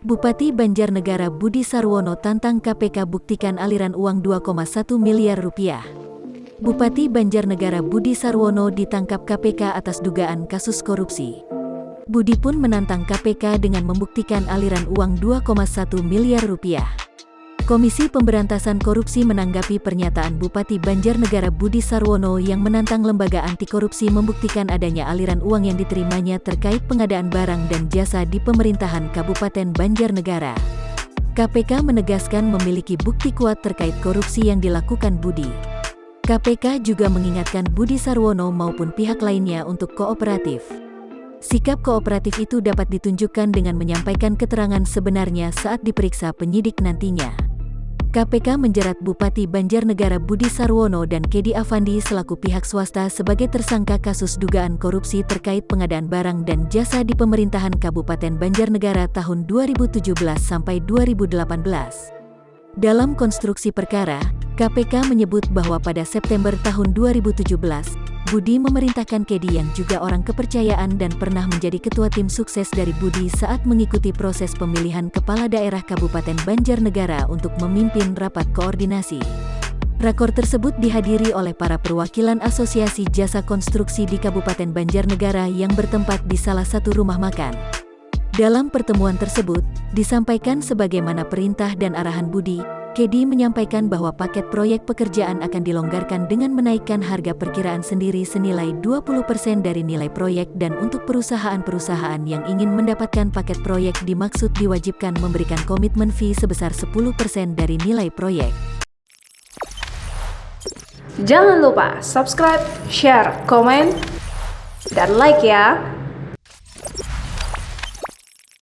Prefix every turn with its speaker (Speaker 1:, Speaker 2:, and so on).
Speaker 1: Bupati Banjarnegara Budi Sarwono tantang KPK buktikan aliran uang 2,1 miliar rupiah. Bupati Banjarnegara Budi Sarwono ditangkap KPK atas dugaan kasus korupsi. Budi pun menantang KPK dengan membuktikan aliran uang 2,1 miliar rupiah. Komisi Pemberantasan Korupsi menanggapi pernyataan Bupati Banjarnegara Budi Sarwono yang menantang lembaga anti korupsi membuktikan adanya aliran uang yang diterimanya terkait pengadaan barang dan jasa di pemerintahan Kabupaten Banjarnegara. KPK menegaskan memiliki bukti kuat terkait korupsi yang dilakukan Budi. KPK juga mengingatkan Budi Sarwono maupun pihak lainnya untuk kooperatif. Sikap kooperatif itu dapat ditunjukkan dengan menyampaikan keterangan sebenarnya saat diperiksa penyidik nantinya. KPK menjerat Bupati Banjarnegara Budi Sarwono dan Kedi Afandi selaku pihak swasta sebagai tersangka kasus dugaan korupsi terkait pengadaan barang dan jasa di pemerintahan Kabupaten Banjarnegara tahun 2017 sampai 2018. Dalam konstruksi perkara, KPK menyebut bahwa pada September tahun 2017, Budi memerintahkan Kedi yang juga orang kepercayaan dan pernah menjadi ketua tim sukses dari Budi saat mengikuti proses pemilihan kepala daerah Kabupaten Banjarnegara untuk memimpin rapat koordinasi. Rakor tersebut dihadiri oleh para perwakilan Asosiasi Jasa Konstruksi di Kabupaten Banjarnegara yang bertempat di salah satu rumah makan. Dalam pertemuan tersebut, disampaikan sebagaimana perintah dan arahan Budi, Kedi menyampaikan bahwa paket proyek pekerjaan akan dilonggarkan dengan menaikkan harga perkiraan sendiri senilai 20% dari nilai proyek dan untuk perusahaan-perusahaan yang ingin mendapatkan paket proyek dimaksud diwajibkan memberikan komitmen fee sebesar 10% dari nilai proyek.
Speaker 2: Jangan lupa subscribe, share, komen, dan like ya!